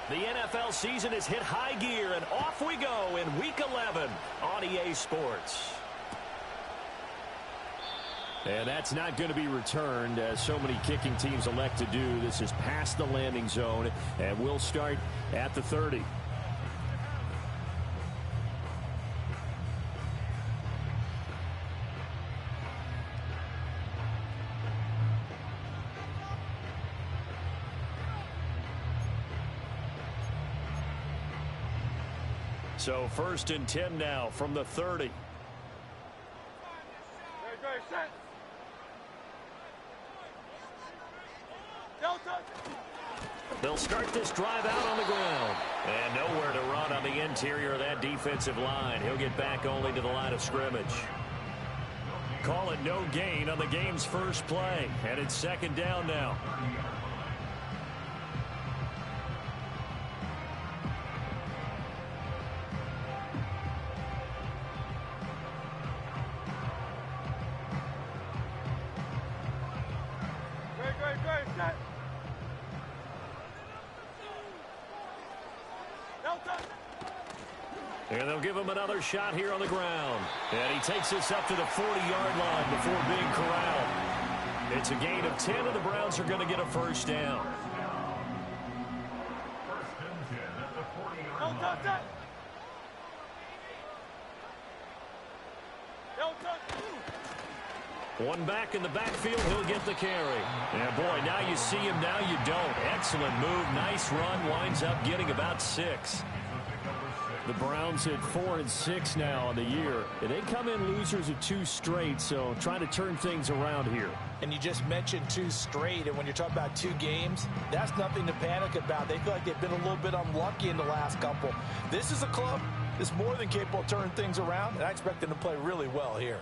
The NFL season has hit high gear, and off we go in Week 11 on EA Sports. And that's not going to be returned, as so many kicking teams elect to do. This is past the landing zone, and we'll start at the 30. So 1st and 10 now from the 30. They'll start this drive out on the ground. And nowhere to run on the interior of that defensive line. He'll get back only to the line of scrimmage. Call it no gain on the game's first play. And it's 2nd down now. And they'll give him another shot here on the ground. And he takes this up to the 40-yard line before being corralled. It's a gain of 10, and the Browns are going to get a 1st down. One back in the backfield, he'll get the carry. And boy, now you see him, now you don't. Excellent move, nice run, winds up getting about 6. The Browns at 4-6 now on the year. And they come in losers of 2 straight, so trying to turn things around here. And you just mentioned 2 straight, and when you're talking about 2 games, that's nothing to panic about. They feel like they've been a little bit unlucky in the last couple. This is a club that's more than capable of turning things around, and I expect them to play really well here.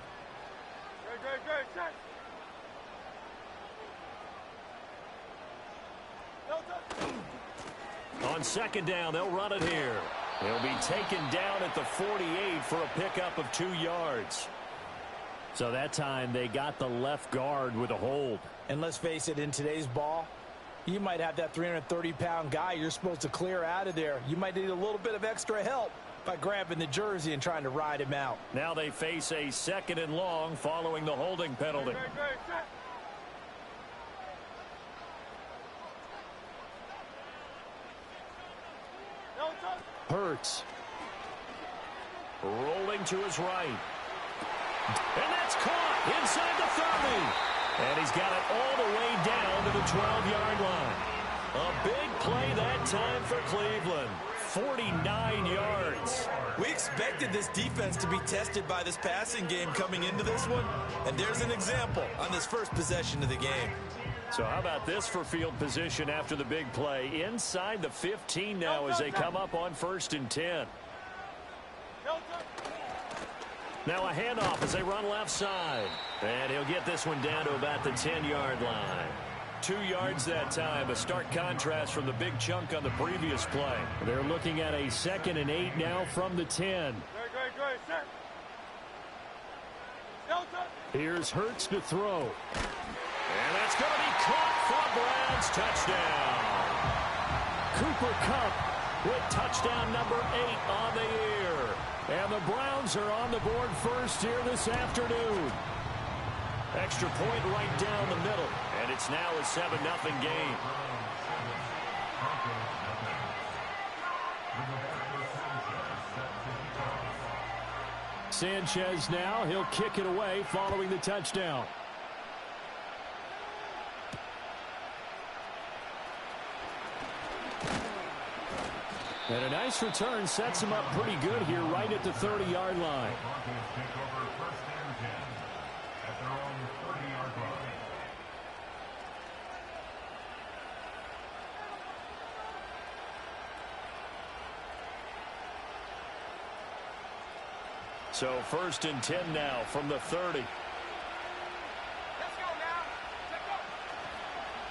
On 2nd down, they'll run it here. He'll be taken down at the 48 for a pickup of 2 yards. So that time they got the left guard with a hold. And let's face it, in today's ball, you might have that 330-pound guy you're supposed to clear out of there. You might need a little bit of extra help by grabbing the jersey and trying to ride him out. Now they face a 2nd and long following the holding penalty. Hurts. Rolling to his right. And that's caught inside the 30. And he's got it all the way down to the 12-yard line. A big play that time for Cleveland. 49 yards. We expected this defense to be tested by this passing game coming into this one. And there's an example on this first possession of the game. So how about this for field position after the big play? Inside the 15 now as they come up on 1st and 10. Now a handoff as they run left side. And he'll get this one down to about the 10-yard line. 2 yards that time. A stark contrast from the big chunk on the previous play. They're looking at a 2nd and 8 now from the 10. Here's Hurts to throw. And that's going to be caught for a Browns touchdown. Cooper Kupp with touchdown number 8 on the year. And the Browns are on the board first here this afternoon. Extra point right down the middle. And it's now a 7-0 game. Sanchez now. He'll kick it away following the touchdown. And a nice return sets him up pretty good here right at the 30-yard line. So 1st and 10 now from the 30.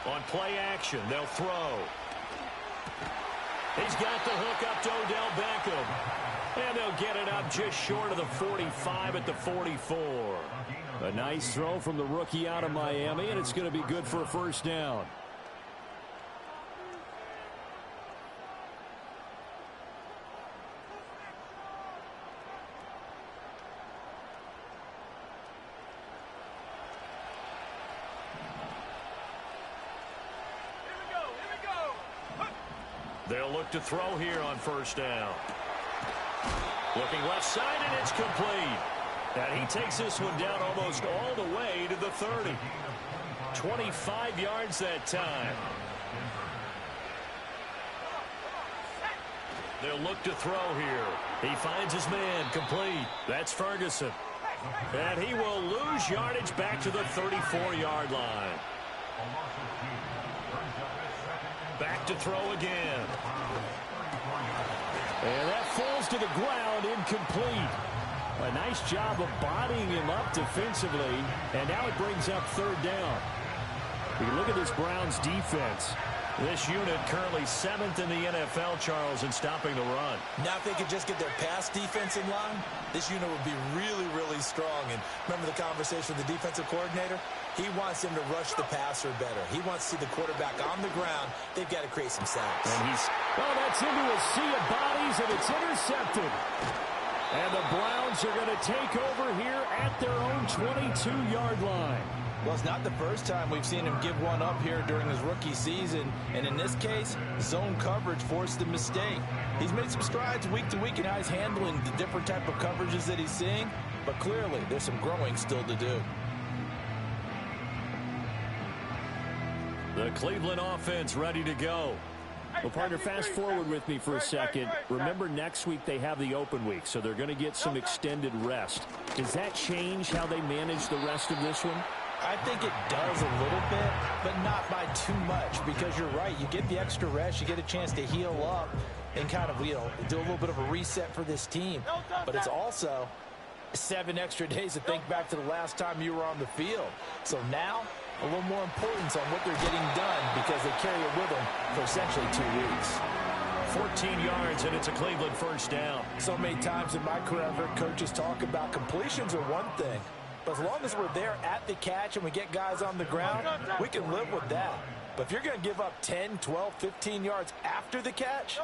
On play action, they'll throw. He's got the hook up to Odell Beckham. And they'll get it up just short of the 45 at the 44. A nice throw from the rookie out of Miami, and it's going to be good for a 1st down. They'll look to throw here on first down. Looking left side, and it's complete. And he takes this one down almost all the way to the 30. 25 yards that time. They'll look to throw here. He finds his man, complete. That's Ferguson. And he will lose yardage back to the 34-yard line. Back to throw again. And that falls to the ground, incomplete. A nice job of bodying him up defensively, and now it brings up third down. You look at this Browns defense. This unit currently 7th in the NFL, Charles, in stopping the run. Now if they could just get their pass defense in line, this unit would be really, really strong. And remember the conversation with the defensive coordinator? He wants him to rush the passer better. He wants to see the quarterback on the ground. They've got to create some sacks. And that's into a sea of bodies, and it's intercepted. And the Browns are going to take over here at their own 22-yard line. Well, it's not the first time we've seen him give one up here during his rookie season. And in this case, zone coverage forced the mistake. He's made some strides week to week in how he's handling the different type of coverages that he's seeing. But clearly, there's some growing still to do. The Cleveland offense ready to go. Well, partner, fast forward with me for a second. Remember, next week they have the open week, so they're going to get some extended rest. Does that change how they manage the rest of this one? I think it does a little bit, but not by too much, because you're right. You get the extra rest, you get a chance to heal up and kind of, do a little bit of a reset for this team. But it's also 7 extra days to think back to the last time you were on the field. So now, a little more importance on what they're getting done because they carry it with them for essentially 2 weeks. 14 yards, and it's a Cleveland first down. So many times in my career, I've heard coaches talk about completions are one thing. But as long as we're there at the catch and we get guys on the ground, we can live with that. But if you're going to give up 10, 12, 15 yards after the catch,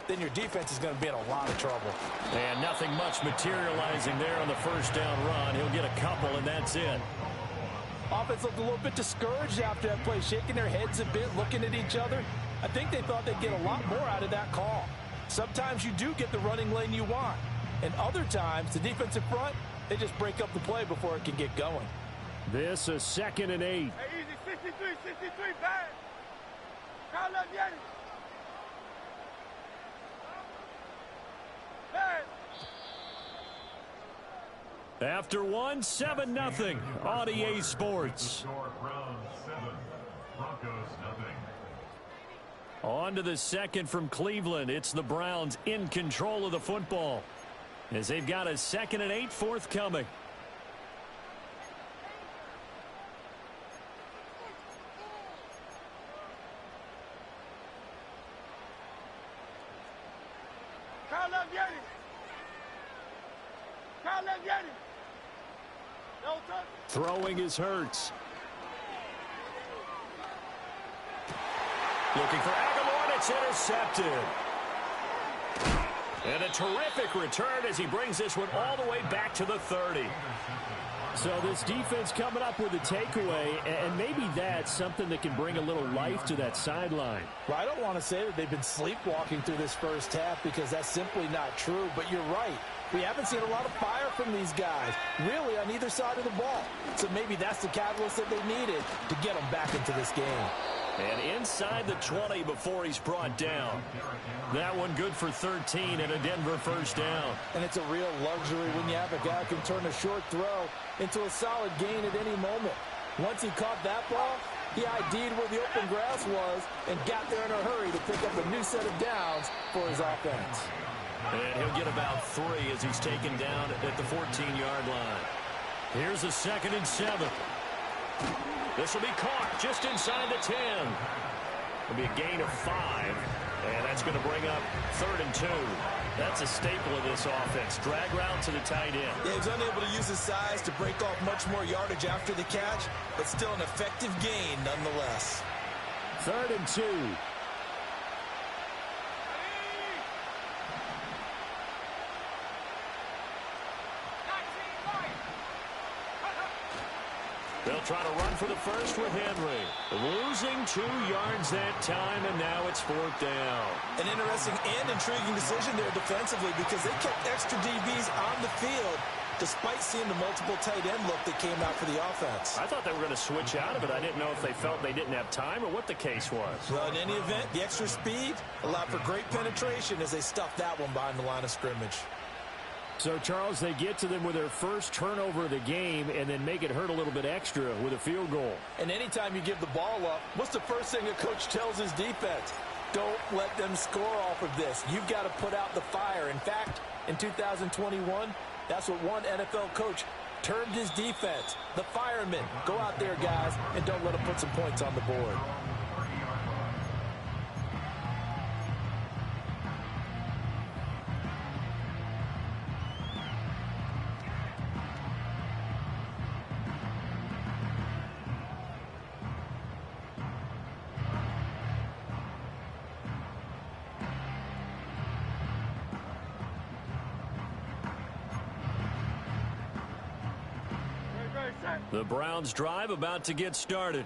then your defense is going to be in a lot of trouble. And nothing much materializing there on the first down run. He'll get a couple, and that's it. Offense looked a little bit discouraged after that play, shaking their heads a bit, looking at each other. I think they thought they'd get a lot more out of that call. Sometimes you do get the running lane you want. And other times, the defensive front, they just break up the play before it can get going. This is 2nd and 8. Hey, easy, 63, bad. Kyle left Yanni. Bad. After one, 7-0 on EA Sports. On to the second from Cleveland. It's the Browns in control of the football, as they've got a 2nd and 8 forthcoming. Kyle left Yanni. Kyle left Yanni. No touch. Throwing is Hurts. Looking for Aguilar, and it's intercepted. And a terrific return as he brings this one all the way back to the 30. So this defense coming up with a takeaway, and maybe that's something that can bring a little life to that sideline. Well, I don't want to say that they've been sleepwalking through this first half because that's simply not true, but you're right. We haven't seen a lot of fire from these guys, really, on either side of the ball. So maybe that's the catalyst that they needed to get them back into this game. And inside the 20 before he's brought down. That one good for 13 and a Denver first down. And it's a real luxury when you have a guy who can turn a short throw into a solid gain at any moment. Once he caught that ball, he ID'd where the open grass was and got there in a hurry to pick up a new set of downs for his offense. And he'll get about 3 as he's taken down at the 14-yard line. Here's a 2nd and 7. This will be caught just inside the 10. It'll be a gain of 5, and that's going to bring up 3rd and 2. That's a staple of this offense. Drag route to the tight end. Yeah, he was unable to use his size to break off much more yardage after the catch, but still an effective gain nonetheless. 3rd and 2. They'll try to run for the first with Henry. Losing 2 yards that time, and now it's 4th down. An interesting and intriguing decision there defensively because they kept extra DBs on the field despite seeing the multiple tight end look that came out for the offense. I thought they were going to switch out of it. I didn't know if they felt they didn't have time or what the case was. Well, in any event, the extra speed allowed for great penetration as they stuffed that one behind the line of scrimmage. So, Charles, they get to them with their first turnover of the game and then make it hurt a little bit extra with a field goal. And anytime you give the ball up, what's the first thing a coach tells his defense? Don't let them score off of this. You've got to put out the fire. In fact, in 2021, that's what one NFL coach termed his defense. The firemen. Go out there, guys, and don't let them put some points on the board. The Browns drive about to get started.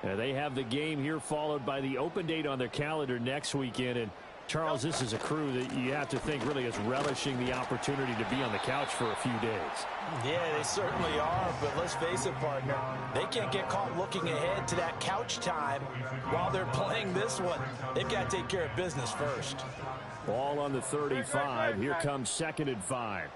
They have the game here followed by the open date on their calendar next weekend. And Charles, this is a crew that you have to think really is relishing the opportunity to be on the couch for a few days. Yeah, they certainly are, but let's face it, partner. They can't get caught looking ahead to that couch time while they're playing this one. They've got to take care of business first. Ball on the 35. Here comes 2nd and 5.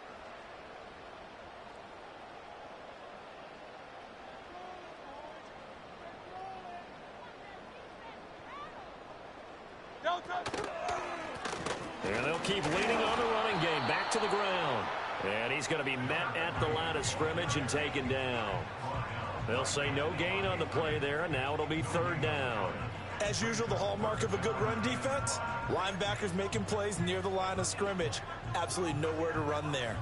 And they'll keep leaning on the running game. Back to the ground. And he's going to be met at the line of scrimmage and taken down. They'll say no gain on the play there, and now it'll be 3rd down. As usual, the hallmark of a good run defense, linebackers making plays near the line of scrimmage. Absolutely nowhere to run there.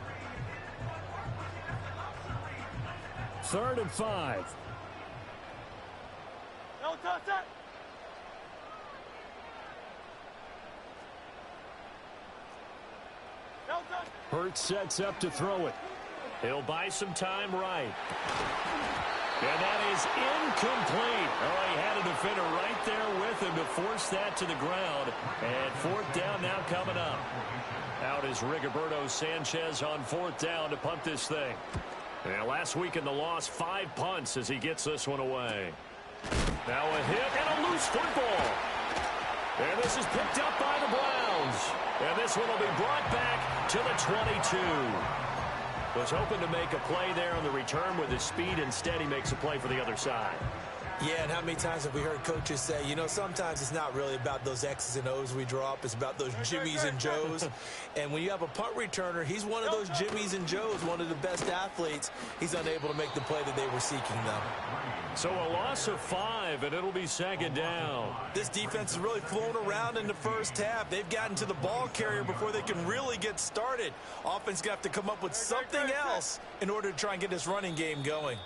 3rd and 5. No touch it. Hurts sets up to throw it. He'll buy some time right. And that is incomplete. Oh, he had a defender right there with him to force that to the ground. And 4th down now coming up. Out is Rigoberto Sanchez on 4th down to punt this thing. And last week in the loss, 5 punts as he gets this one away. Now a hit and a loose football. And this is picked up by the Browns. And this one will be brought back to the 22. Was hoping to make a play there on the return with his speed. Instead, he makes a play for the other side. Yeah, and how many times have we heard coaches say, you know, sometimes it's not really about those X's and O's we draw up. It's about those Jimmies and Joes. And when you have a punt returner, he's one of those Jimmies and Joes, one of the best athletes. He's unable to make the play that they were seeking, though. So a loss of 5, and it'll be 2nd down. This defense has really flown around in the first half. They've gotten to the ball carrier before they can really get started. Offense got to come up with something else in order to try and get this running game going.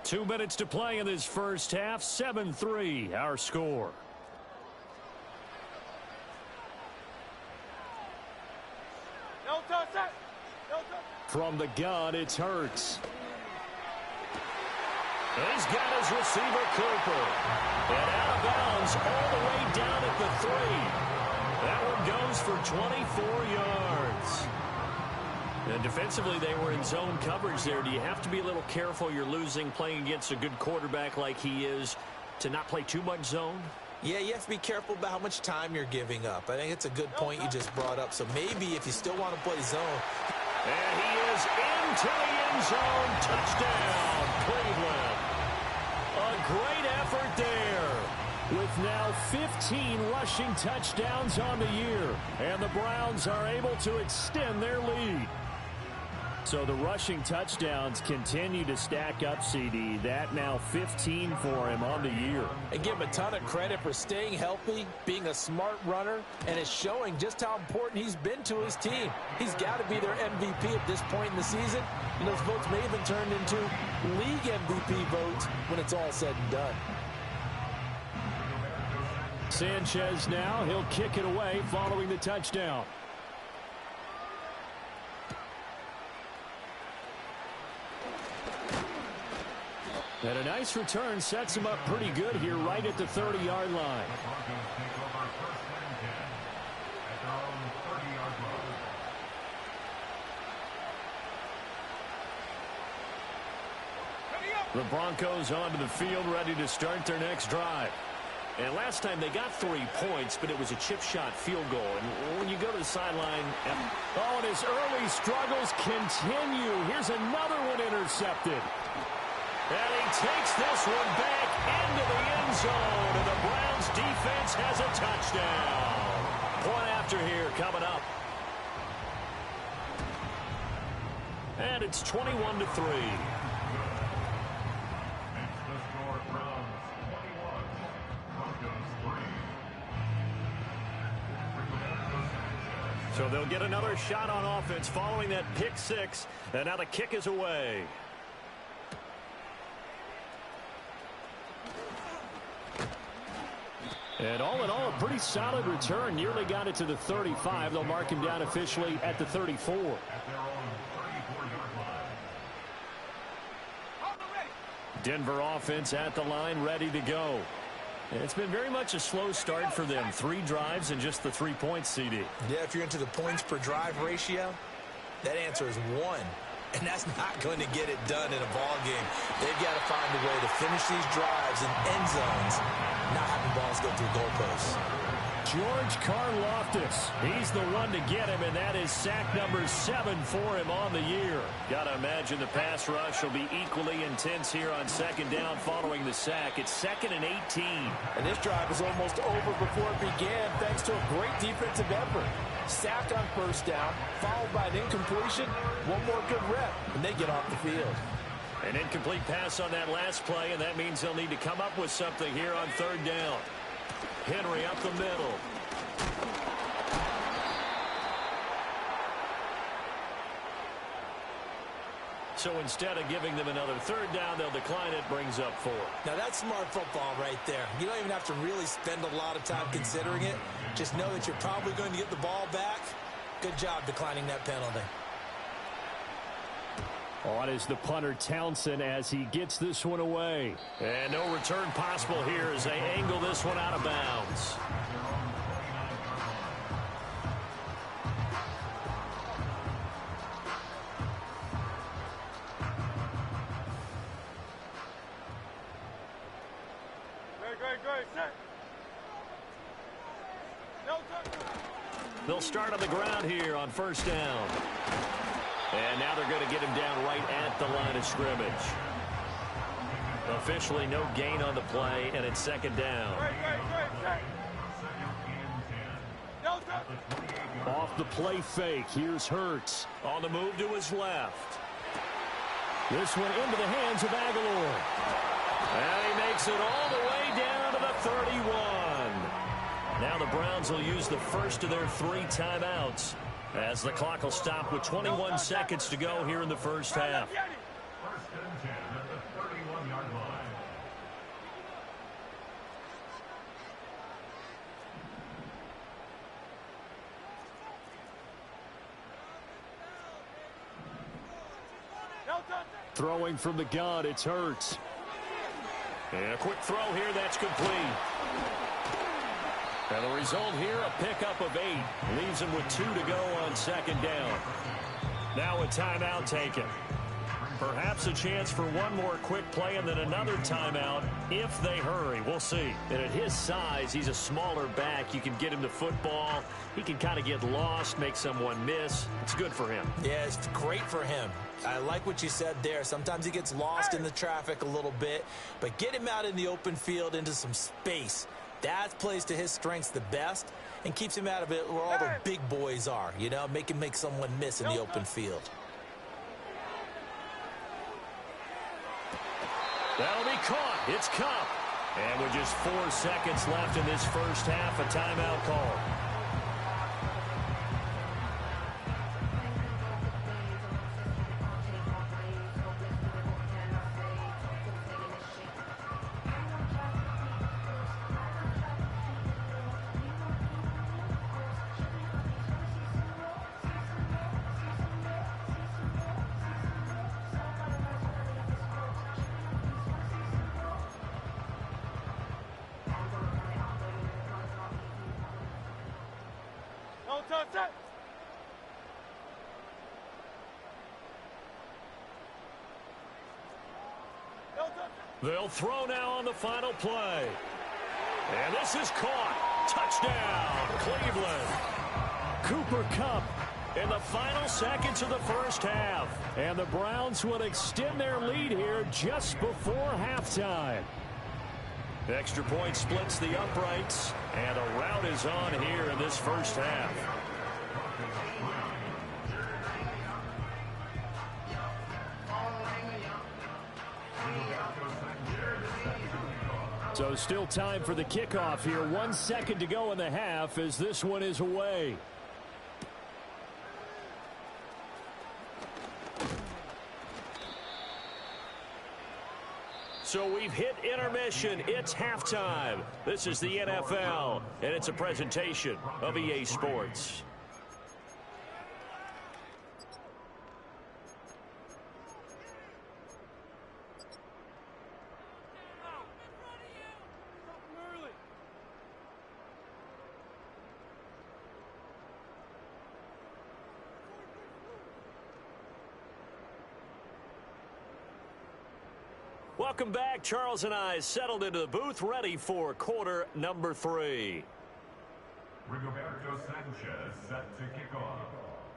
2 minutes to play in this first half. 7-3, our score. No touch it. No touch. From the gun, it's Hurts. He's got his receiver, Cooper. And out of bounds all the way down at the 3. That one goes for 24 yards. And defensively, they were in zone coverage there. Do you have to be a little careful? You're losing, playing against a good quarterback like he is, to not play too much zone? Yeah, you have to be careful about how much time you're giving up. I think it's a good point you just brought up. So maybe if you still want to play zone. And he is into the end zone. Touchdown, Cleveland. A great effort there. With now 15 rushing touchdowns on the year. And the Browns are able to extend their lead. So the rushing touchdowns continue to stack up, CD. That now 15 for him on the year. And give him a ton of credit for staying healthy, being a smart runner, and it's showing just how important he's been to his team. He's got to be their MVP at this point in the season. And those votes may even turn into league MVP votes when it's all said and done. Sanchez now, he'll kick it away following the touchdown. And a nice return sets him up pretty good here right at the 30-yard line. The Broncos onto the field, ready to start their next drive. And last time they got 3 points, but it was a chip shot field goal. And when you go to the sideline, and his early struggles continue. Here's another one intercepted. And he takes this one back into the end zone. And the Browns defense has a touchdown. Point after here coming up. And it's 21-3. So they'll get another shot on offense following that pick six. And now the kick is away. And all in all, a pretty solid return. Nearly got it to the 35. They'll mark him down officially at the 34. Denver offense at the line, ready to go. And it's been very much a slow start for them. 3 drives and just the 3 points, CD. Yeah, if you're into the points per drive ratio, that answer is 1. And that's not going to get it done in a ball game. They've got to find a way to finish these drives in end zones, not having balls go through goalposts. George Karlaftis, he's the one to get him, and that is sack number 7 for him on the year. Got to imagine the pass rush will be equally intense here on second down following the sack. It's 2nd and 18. And this drive is almost over before it began thanks to a great defensive effort. Sack on first down, followed by an incompletion, one more good rep, and they get off the field. An incomplete pass on that last play, and that means they'll need to come up with something here on 3rd down. Henry up the middle. So instead of giving them another 3rd down, they'll decline it, brings up 4. Now that's smart football right there. You don't even have to really spend a lot of time considering it. Just know that you're probably going to get the ball back. Good job declining that penalty. On is the punter Townsend as he gets this one away. And no return possible here as they angle this one out of bounds. They'll start on the ground here on 1st down. And now they're going to get him down right at the line of scrimmage. Officially no gain on the play, and it's 2nd down. Off the play fake, here's Hurts. On the move to his left. This one into the hands of Aguilar. And he makes it all the way down to the 31. Now the Browns will use the first of their 3 timeouts, as the clock will stop with 21 seconds to go here in the first half. Throwing from the gun, it's Hurts. And a quick throw here, that's complete. And the result here, a pickup of 8. Leaves him with 2 to go on 2nd down. Now a timeout taken. Perhaps a chance for one more quick play and then another timeout if they hurry. We'll see. And at his size, he's a smaller back. You can get him the football. He can kind of get lost, make someone miss. It's good for him. Yeah, it's great for him. I like what you said there. Sometimes he gets lost in the traffic a little bit, but get him out in the open field into some space. That plays to his strengths the best and keeps him out of it where all the big boys are, you know, make someone miss in the open field. That'll be caught. It's Kupp. And with just 4 seconds left in this first half, a timeout call. Entonces. They'll throw now on the final play. And this is caught. Touchdown, Cleveland. Cooper Kupp in the final seconds of the first half. And the Browns would extend their lead here just before halftime. Extra point splits the uprights, and a rout is on here in this first half. So still time for the kickoff here. 1 second to go in the half as this one is away. So we've hit intermission. It's halftime. This is the NFL, and it's a presentation of EA Sports. Welcome back. Charles and I settled into the booth, ready for quarter number 3. Rigoberto Sanchez set to kick off.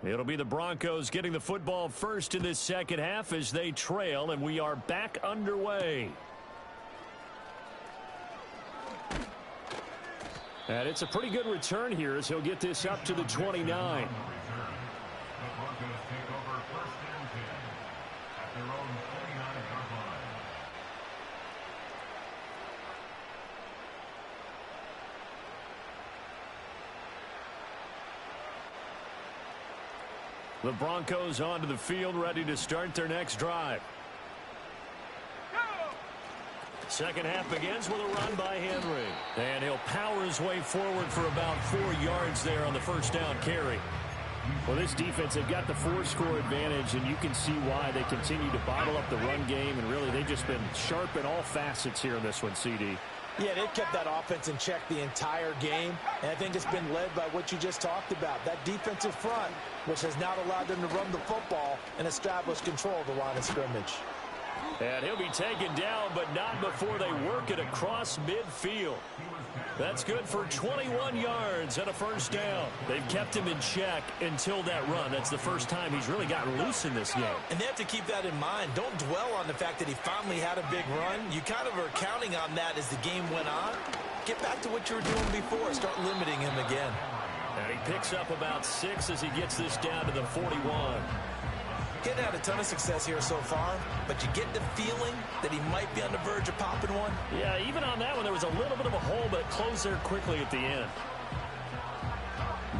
It'll be the Broncos getting the football first in this second half as they trail, and we are back underway. And it's a pretty good return here as he'll get this up to the 29. The Broncos take over first and 10 at their own 29-yard line. The Broncos onto the field, ready to start their next drive. Second half begins with a run by Henry. And he'll power his way forward for about 4 yards there on the first down carry. Well, this defense, they've got the 4-score advantage, and you can see why they continue to bottle up the run game. And really, they've just been sharp in all facets here in this one, CD. Yeah, they kept that offense in check the entire game, and I think it's been led by what you just talked about, that defensive front, which has now allowed them to run the football and establish control of the line of scrimmage. And he'll be taken down, but not before they work it across midfield. That's good for 21 yards and a first down. They've kept him in check until that run. That's the first time he's really gotten loose in this game. And they have to keep that in mind. Don't dwell on the fact that he finally had a big run. You kind of are counting on that as the game went on. Get back to what you were doing before. Start limiting him again. And he picks up about 6 as he gets this down to the 41. Getting had a ton of success here so far, but you get the feeling that he might be on the verge of popping one. Yeah, even on that one, there was a little bit of a hole, but it closed there quickly at the end.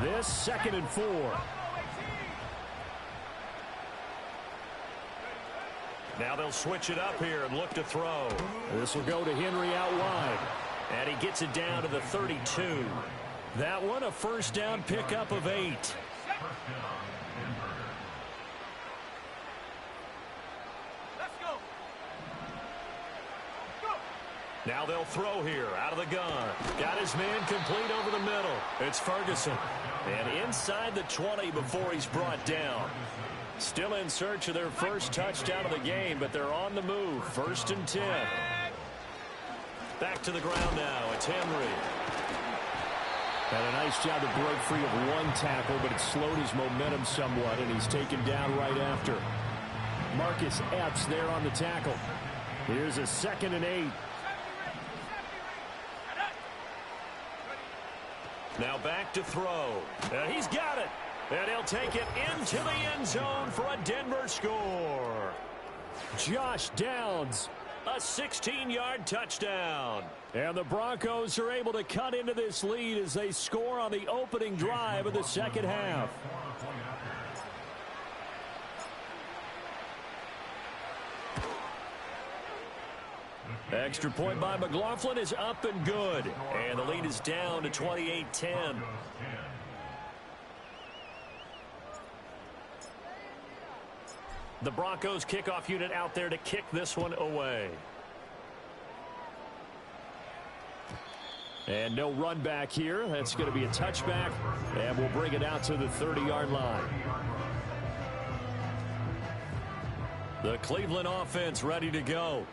This 2nd and 4. Now they'll switch it up here and look to throw. This will go to Henry out wide. And he gets it down to the 32. That one, a first down pickup of 8. Now they'll throw here out of the gun. Got his man complete over the middle. It's Ferguson. And inside the 20 before he's brought down. Still in search of their first touchdown of the game, but they're on the move. 1st and 10. Back to the ground now. It's Henry. Had a nice job to break free of one tackle, but it slowed his momentum somewhat, and he's taken down right after. Marcus Epps there on the tackle. Here's a 2nd and 8. Now back to throw. And he's got it. And he'll take it into the end zone for a Denver score. Josh Downs, a 16-yard touchdown. And the Broncos are able to cut into this lead as they score on the opening drive of the second half. Extra point by McLaughlin is up and good. And the lead is down to 28-10. The Broncos kickoff unit out there to kick this one away. And no run back here. That's going to be a touchback, and we'll bring it out to the 30-yard line. The Cleveland offense ready to go.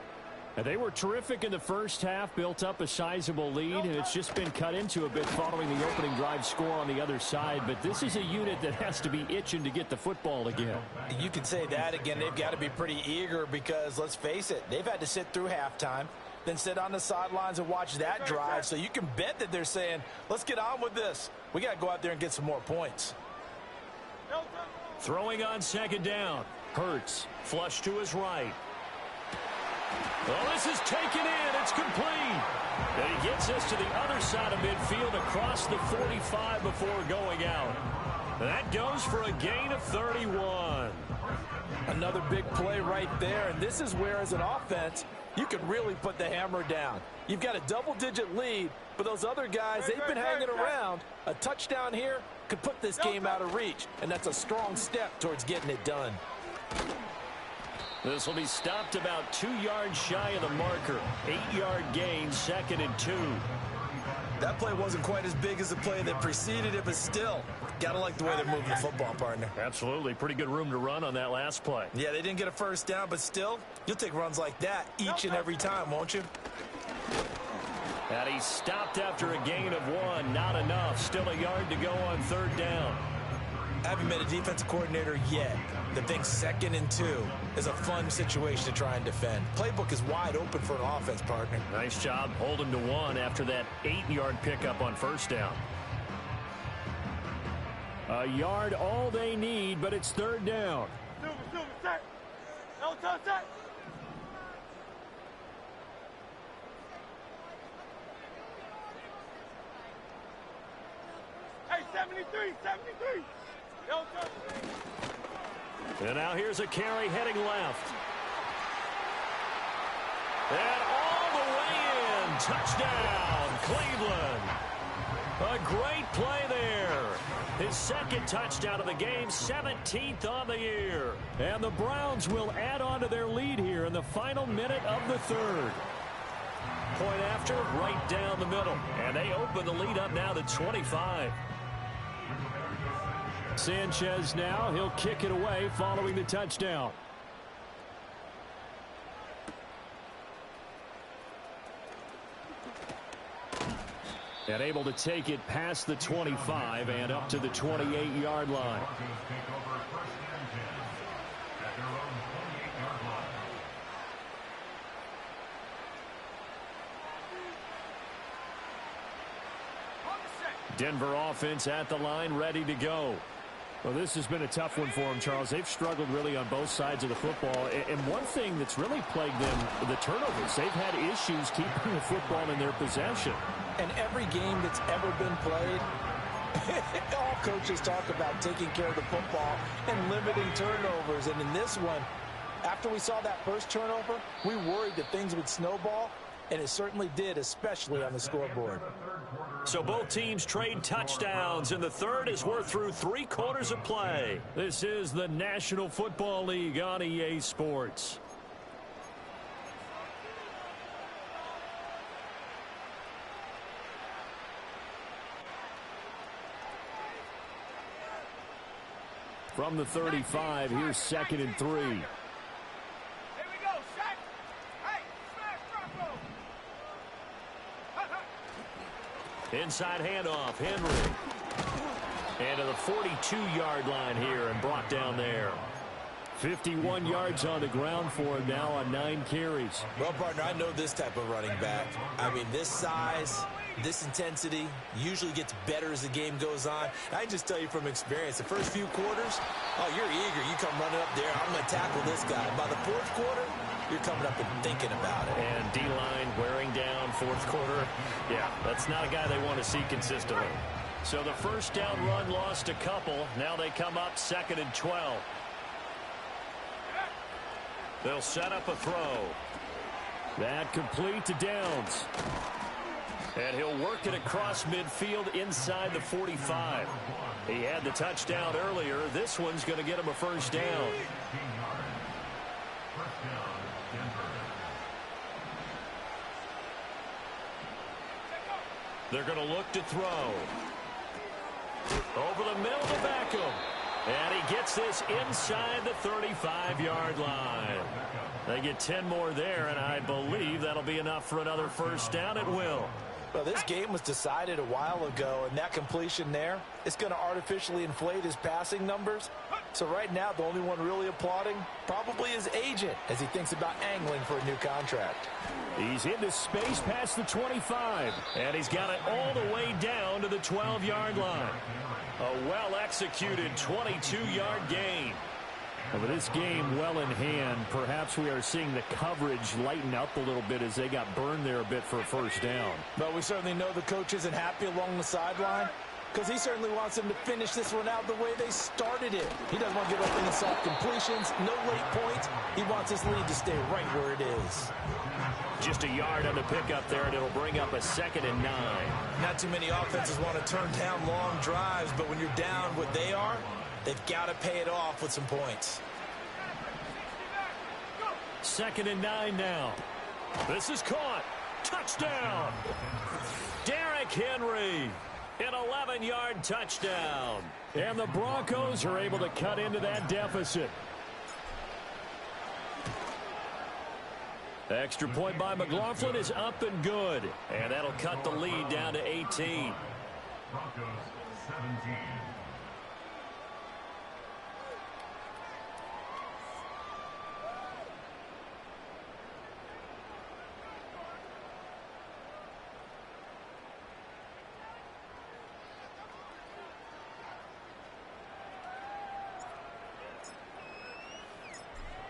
And they were terrific in the first half, built up a sizable lead, and it's just been cut into a bit following the opening drive score on the other side. But this is a unit that has to be itching to get the football again. You can say that again. They've got to be pretty eager because, let's face it, they've had to sit through halftime, then sit on the sidelines and watch that drive. So you can bet that they're saying, let's get on with this. We got to go out there and get some more points. Throwing on second down. Hurts, flush to his right. Well, this is taken in. It's complete. And he gets us to the other side of midfield across the 45 before going out. That goes for a gain of 31. Another big play right there. And this is where, as an offense, you can really put the hammer down. You've got a double-digit lead, but those other guys, they've been hanging around. A touchdown here could put this game out of reach, and that's a strong step towards getting it done. This will be stopped about 2 yards shy of the marker. 8-yard gain, 2nd and 2. That play wasn't quite as big as the play that preceded it, but still, gotta like the way they're moving the football, partner. Absolutely. Pretty good room to run on that last play. Yeah, they didn't get a first down, but still, you'll take runs like that each and every time, won't you? And he stopped after a gain of 1. Not enough. Still a yard to go on 3rd down. I haven't been a defensive coordinator yet that thinks 2nd and 2 is a fun situation to try and defend. Playbook is wide open for an offense, partner. Nice job holding to 1 after that 8-yard pickup on 1st down. A yard all they need, but it's 3rd down. Set. No touch, set. Hey, 73. No touch. And now here's a carry heading left. And all the way in. Touchdown, Cleveland. A great play there. His 2nd touchdown of the game, 17th on the year. And the Browns will add on to their lead here in the final minute of the 3rd. Point after, right down the middle. And they open the lead up now to 25. Sanchez now, he'll kick it away following the touchdown. And able to take it past the 25 and up to the 28-yard line. Denver offense at the line, ready to go. Well, this has been a tough one for them, Charles. They've struggled really on both sides of the football. And one thing that's really plagued them, the turnovers. They've had issues keeping the football in their possession. And every game that's ever been played, all coaches talk about taking care of the football and limiting turnovers. And in this one, after we saw that first turnover, we worried that things would snowball, and it certainly did, especially on the scoreboard. So both teams trade touchdowns, and the 3rd as we're through 3 quarters of play. This is the National Football League on EA Sports. From the 35, here's 2nd and 3. Here we go, Shaq. Hey, smash Rocco. Inside handoff, Henry. And to the 42-yard line here and brought down there. 51 yards on the ground for him now on 9 carries. Well, partner, I know this type of running back. I mean, this size, this intensity usually gets better as the game goes on. I can just tell you from experience, the first few quarters, oh, you're eager. You come running up there, I'm going to tackle this guy. By the 4th quarter, you're coming up and thinking about it. And D-line wearing down 4th quarter. Yeah, that's not a guy they want to see consistently. So the first down run lost a couple. Now they come up 2nd and 12. They'll set up a throw. That complete to Downs. And he'll work it across midfield inside the 45. He had the touchdown earlier. This one's going to get him a first down. They're going to look to throw. Over the middle to Beckham. And he gets this inside the 35-yard line. They get 10 more there, and I believe that'll be enough for another first down. It will. Well, this game was decided a while ago, and that completion there, it's going to artificially inflate his passing numbers. So right now, the only one really applauding probably his agent as he thinks about angling for a new contract. He's into space past the 25, and he's got it all the way down to the 12-yard line. A well-executed 22-yard gain. And with this game well in hand, perhaps we are seeing the coverage lighten up a little bit as they got burned there a bit for a first down. But we certainly know the coach isn't happy along the sideline because he certainly wants them to finish this one out the way they started it. He doesn't want to give up any soft completions, no late points. He wants his lead to stay right where it is. Just a yard on the pickup there, and it'll bring up a 2nd and 9. Not too many offenses want to turn down long drives, but when you're down what they are, they've got to pay it off with some points. 2nd and 9 now. This is caught. Touchdown. Derrick Henry. An 11-yard touchdown. And the Broncos are able to cut into that deficit. Extra point by McLaughlin is up and good. And that'll cut the lead down to 18. Broncos 17.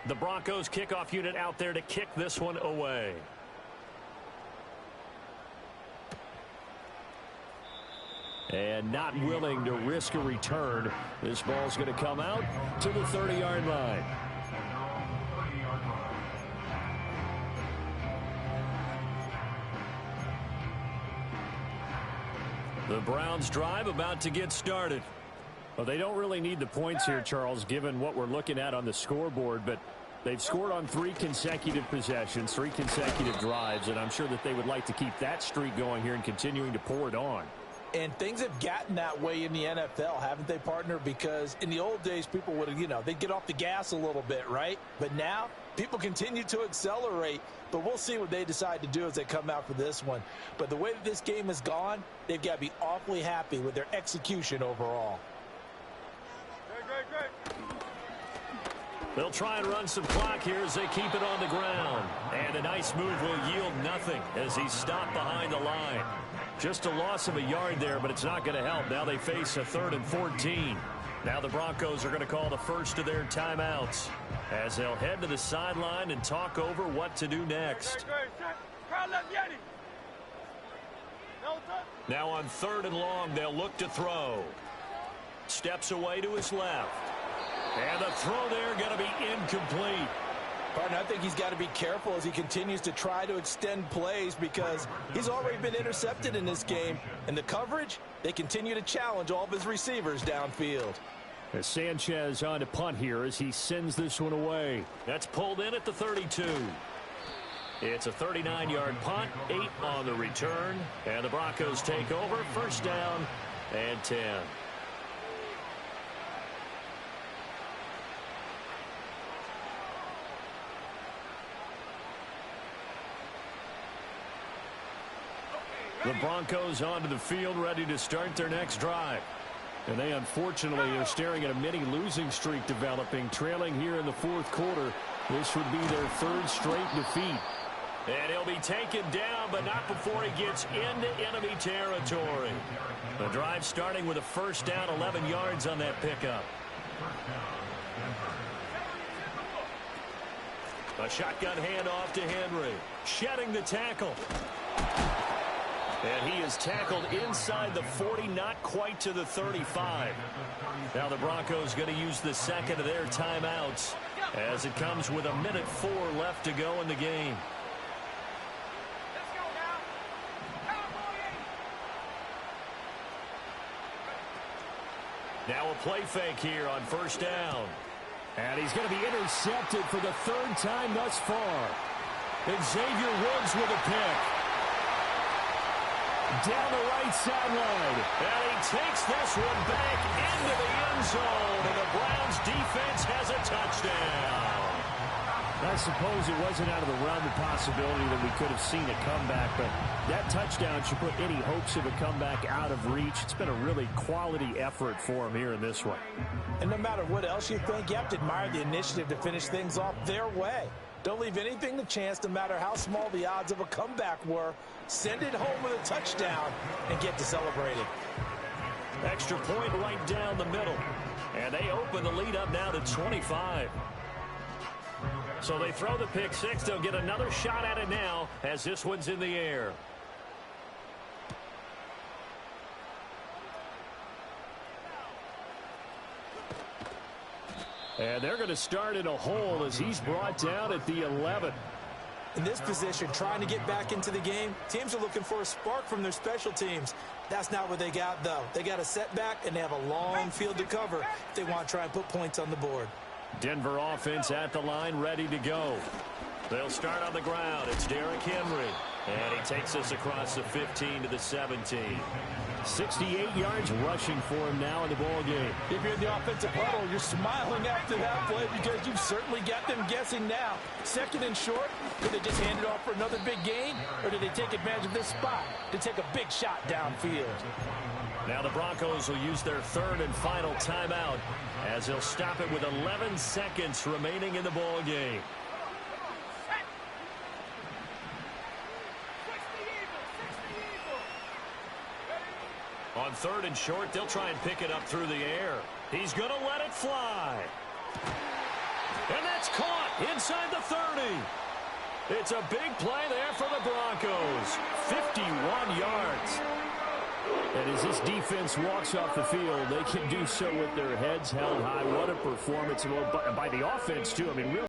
The Broncos kickoff unit out there to kick this one away. And not willing to risk a return. This ball's going to come out to the 30-yard line. The Browns drive about to get started. Well, they don't really need the points here, Charles, given what we're looking at on the scoreboard, but they've scored on 3 consecutive possessions, 3 consecutive drives, and I'm sure that they would like to keep that streak going here and continuing to pour it on. And things have gotten that way in the NFL, haven't they, partner? Because in the old days, people would have, they'd get off the gas a little bit, right? But now, people continue to accelerate, but we'll see what they decide to do as they come out for this one. But the way that this game has gone, they've got to be awfully happy with their execution overall. They'll try and run some clock here as they keep it on the ground. And a nice move will yield nothing as he's stopped behind the line. Just a loss of a yard there, but it's not going to help. Now they face a 3rd and 14. Now the Broncos are going to call the first of their timeouts as they'll head to the sideline and talk over what to do next. Now on 3rd and long, they'll look to throw. Steps away to his left. And the throw there going to be incomplete. Partner, I think he's got to be careful as he continues to try to extend plays because he's already been intercepted in this game. And the coverage, they continue to challenge all of his receivers downfield. As Sanchez on to punt here as he sends this one away. That's pulled in at the 32. It's a 39-yard punt, 8 on the return. And the Broncos take over, first down and 10. The Broncos onto the field, ready to start their next drive. And they unfortunately are staring at a mini losing streak developing, trailing here in the 4th quarter. This would be their 3rd straight defeat. And he'll be taken down, but not before he gets into enemy territory. The drive starting with a first down, 11 yards on that pickup. A shotgun handoff to Henry. Shedding the tackle. And he is tackled inside the 40, not quite to the 35. Now the Broncos going to use the 2nd of their timeouts as it comes with 1:04 left to go in the game. Now a play fake here on first down. And he's going to be intercepted for the 3rd time thus far. Xavier Woods with a pick. Down the right sideline. And he takes this one back into the end zone. And the Browns defense has a touchdown. I suppose it wasn't out of the realm of possibility that we could have seen a comeback, but that touchdown should put any hopes of a comeback out of reach. It's been a really quality effort for him here in this one. And no matter what else you think, you have to admire the initiative to finish things off their way. Don't leave anything to chance, no matter how small the odds of a comeback were. Send it home with a touchdown and get to celebrating. Extra point right down the middle. And they open the lead up now to 25. So they throw the pick six. They'll get another shot at it now as this one's in the air. And they're going to start in a hole as he's brought down at the 11. In this position, trying to get back into the game, teams are looking for a spark from their special teams. That's not what they got, though. They got a setback, and they have a long field to cover if they want to try and put points on the board. Denver offense at the line, ready to go. They'll start on the ground. It's Derrick Henry. And he takes us across the 15 to the 17. 68 yards rushing for him now in the ball game. If you're in the offensive huddle, you're smiling after that play because you've certainly got them guessing now. Second and short, did they just hand it off for another big gain, or did they take advantage of this spot to take a big shot downfield? Now the Broncos will use their third and final timeout as they'll stop it with 11 seconds remaining in the ball game. On third and short, they'll try and pick it up through the air. He's going to let it fly. And that's caught inside the 30. It's a big play there for the Broncos. 51 yards. And as this defense walks off the field, they can do so with their heads held high. What a performance by the offense, too. I mean, really.